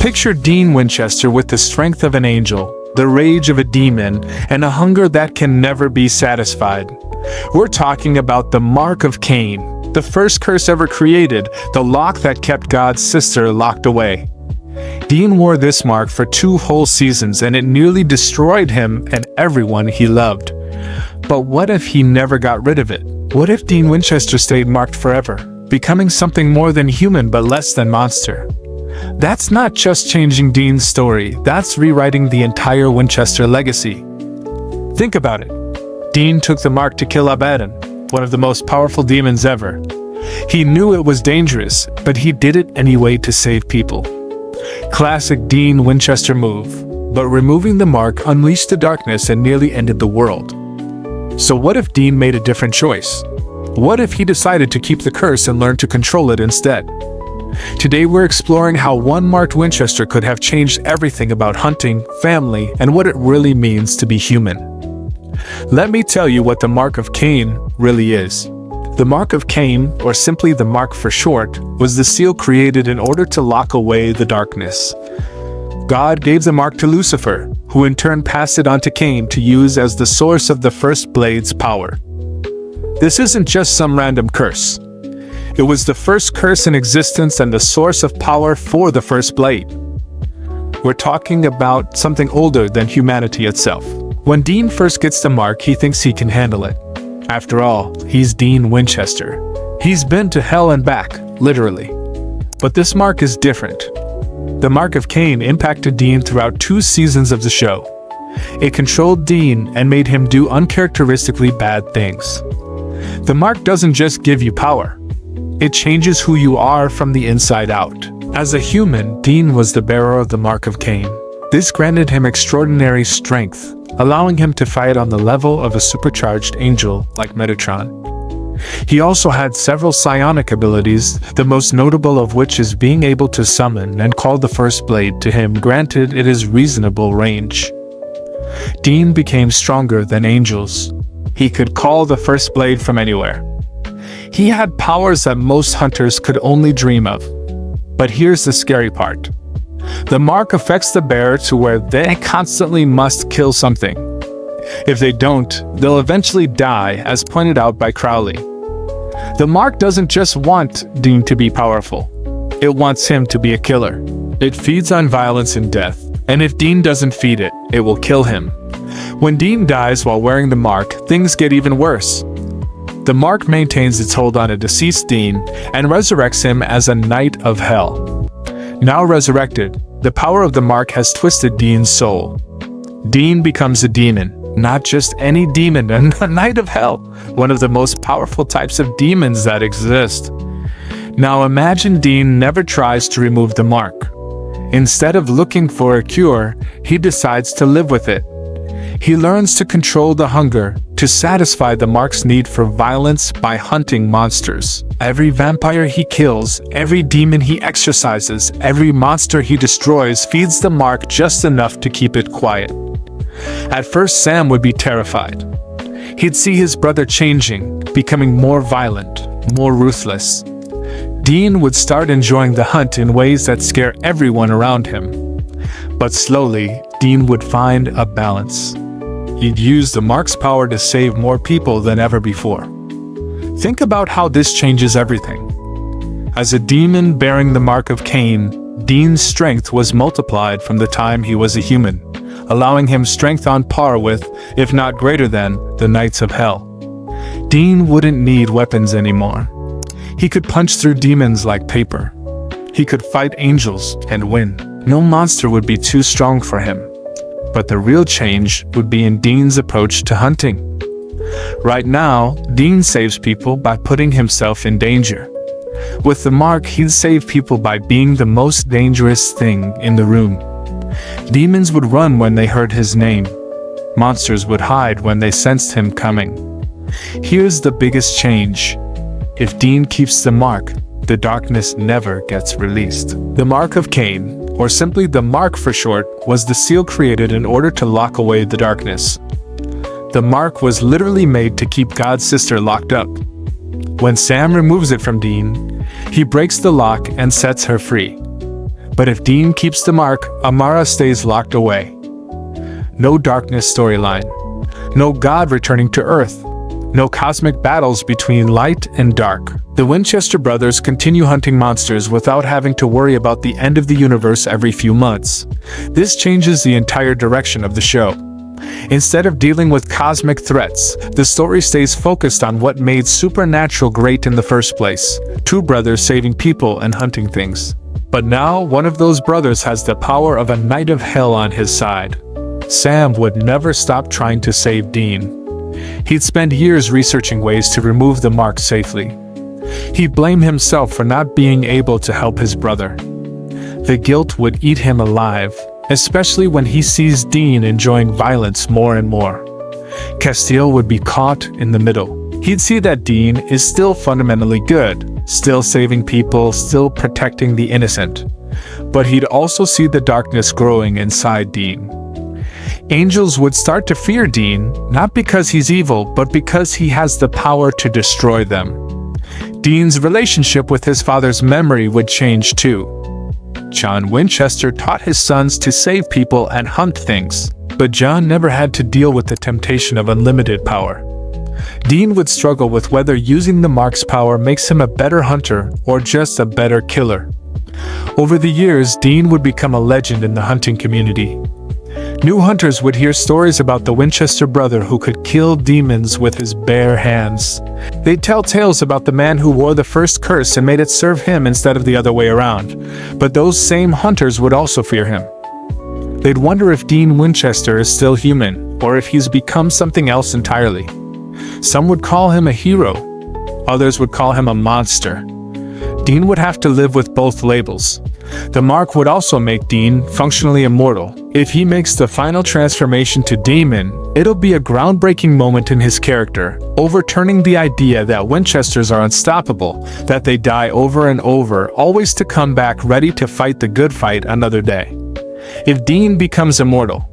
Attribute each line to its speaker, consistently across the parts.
Speaker 1: Picture Dean Winchester with the strength of an angel, the rage of a demon, and a hunger that can never be satisfied. We're talking about the Mark of Cain, the first curse ever created, the lock that kept God's sister locked away. Dean wore this mark for 2 whole seasons, and it nearly destroyed him and everyone he loved. But what if he never got rid of it? What if Dean Winchester stayed marked forever, becoming something more than human but less than monster? That's not just changing Dean's story, that's rewriting the entire Winchester legacy. Think about it. Dean took the mark to kill Abaddon, one of the most powerful demons ever. He knew it was dangerous, but he did it anyway to save people. Classic Dean Winchester move, but removing the mark unleashed the darkness and nearly ended the world. So what if Dean made a different choice? What if he decided to keep the curse and learn to control it instead? Today we're exploring how one marked Winchester could have changed everything about hunting, family, and what it really means to be human. Let me tell you what the Mark of Cain really is. The Mark of Cain, or simply the Mark for short, was the seal created in order to lock away the darkness. God gave the mark to Lucifer, who in turn passed it on to Cain to use as the source of the first blade's power. This isn't just some random curse. It was the first curse in existence and the source of power for the first blade. We're talking about something older than humanity itself. When Dean first gets the mark, he thinks he can handle it. After all, he's Dean Winchester. He's been to hell and back, literally. But this mark is different. The Mark of Cain impacted Dean throughout 2 seasons of the show. It controlled Dean and made him do uncharacteristically bad things. The mark doesn't just give you power. It changes who you are from the inside out. As a human, Dean was the bearer of the Mark of Cain. This granted him extraordinary strength, allowing him to fight on the level of a supercharged angel like Metatron. He also had several psionic abilities, the most notable of which is being able to summon and call the first blade to him, granted it is reasonable range. Dean became stronger than angels. He could call the first blade from anywhere. He had powers that most hunters could only dream of. But here's the scary part. The mark affects the bearer to where they constantly must kill something. If they don't, they'll eventually die, as pointed out by Crowley. The mark doesn't just want Dean to be powerful. It wants him to be a killer. It feeds on violence and death, and if Dean doesn't feed it, it will kill him. When Dean dies while wearing the mark, things get even worse. The mark maintains its hold on a deceased Dean and resurrects him as a knight of hell. Now resurrected, the power of the mark has twisted Dean's soul. Dean becomes a demon, not just any demon, and a knight of hell, one of the most powerful types of demons that exist. Now imagine Dean never tries to remove the mark. Instead of looking for a cure, he decides to live with it. He learns to control the hunger, to satisfy the mark's need for violence by hunting monsters. Every vampire he kills, every demon he exorcises, every monster he destroys feeds the mark just enough to keep it quiet. At first, Sam would be terrified. He'd see his brother changing, becoming more violent, more ruthless. Dean would start enjoying the hunt in ways that scare everyone around him. But slowly, Dean would find a balance. He'd use the mark's power to save more people than ever before. Think about how this changes everything. As a demon bearing the Mark of Cain, Dean's strength was multiplied from the time he was a human, allowing him strength on par with, if not greater than, the Knights of Hell. Dean wouldn't need weapons anymore. He could punch through demons like paper. He could fight angels and win. No monster would be too strong for him. But the real change would be in Dean's approach to hunting. Right now, Dean saves people by putting himself in danger. With the mark, he'd save people by being the most dangerous thing in the room. Demons would run when they heard his name. Monsters would hide when they sensed him coming. Here's the biggest change. If Dean keeps the mark, the darkness never gets released. The Mark of Cain, or simply the Mark for short, was the seal created in order to lock away the darkness. The mark was literally made to keep God's sister locked up. When Sam removes it from Dean, he breaks the lock and sets her free. But if Dean keeps the mark, Amara stays locked away. No darkness storyline. No God returning to Earth. No cosmic battles between light and dark. The Winchester brothers continue hunting monsters without having to worry about the end of the universe every few months. This changes the entire direction of the show. Instead of dealing with cosmic threats, the story stays focused on what made supernatural great in the first place: two brothers saving people and hunting things. But now, one of those brothers has the power of a knight of hell on his side. Sam would never stop trying to save Dean. He'd spend years researching ways to remove the mark safely. He'd blame himself for not being able to help his brother. The guilt would eat him alive, especially when he sees Dean enjoying violence more and more. Castile would be caught in the middle. He'd see that Dean is still fundamentally good, still saving people, still protecting the innocent. But he'd also see the darkness growing inside Dean. Angels would start to fear Dean, not because he's evil, but because he has the power to destroy them. Dean's relationship with his father's memory would change too. John Winchester taught his sons to save people and hunt things, but John never had to deal with the temptation of unlimited power. Dean would struggle with whether using the mark's power makes him a better hunter or just a better killer. Over the years, Dean would become a legend in the hunting community. New hunters would hear stories about the Winchester brother who could kill demons with his bare hands. They'd tell tales about the man who wore the first curse and made it serve him instead of the other way around. But those same hunters would also fear him. They'd wonder if Dean Winchester is still human, or if he's become something else entirely. Some would call him a hero. Others would call him a monster. Dean would have to live with both labels. The mark would also make Dean functionally immortal. If he makes the final transformation to demon, it'll be a groundbreaking moment in his character, overturning the idea that Winchesters are unstoppable, that they die over and over, always to come back ready to fight the good fight another day. If Dean becomes immortal,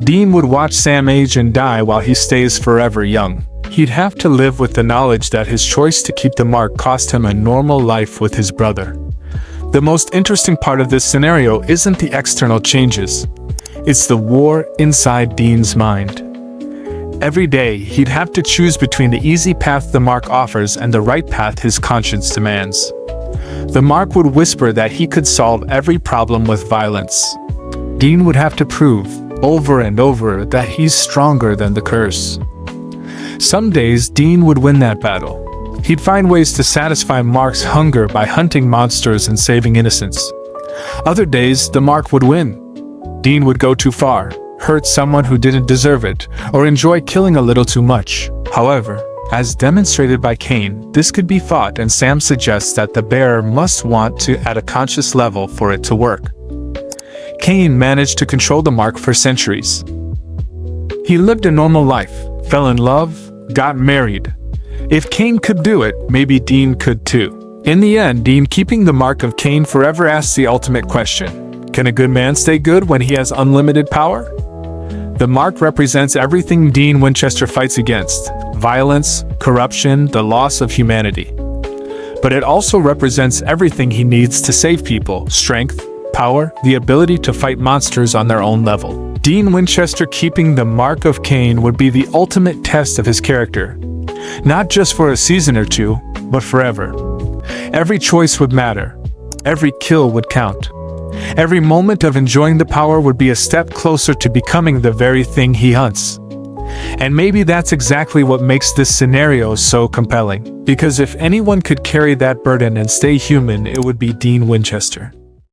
Speaker 1: Dean would watch Sam age and die while he stays forever young. He'd have to live with the knowledge that his choice to keep the mark cost him a normal life with his brother. The most interesting part of this scenario isn't the external changes. It's the war inside Dean's mind. Every day, he'd have to choose between the easy path the mark offers and the right path his conscience demands. The mark would whisper that he could solve every problem with violence. Dean would have to prove, over and over, that he's stronger than the curse. Some days, Dean would win that battle. He'd find ways to satisfy Mark's hunger by hunting monsters and saving innocents. Other days, the mark would win. Dean would go too far, hurt someone who didn't deserve it, or enjoy killing a little too much. However, as demonstrated by Cain, this could be fought, and Sam suggests that the bearer must want to at a conscious level for it to work. Cain managed to control the mark for centuries. He lived a normal life, fell in love, got married. If Cain could do it, maybe Dean could too. In the end, Dean, keeping the Mark of Cain, forever asks the ultimate question: can a good man stay good when he has unlimited power? The mark represents everything Dean Winchester fights against: violence, corruption, the loss of humanity. But it also represents everything he needs to save people: strength, power, the ability to fight monsters on their own level. Dean Winchester keeping the Mark of Cain would be the ultimate test of his character. Not just for a season or two, but forever. Every choice would matter. Every kill would count. Every moment of enjoying the power would be a step closer to becoming the very thing he hunts. And maybe that's exactly what makes this scenario so compelling. Because if anyone could carry that burden and stay human, it would be Dean Winchester.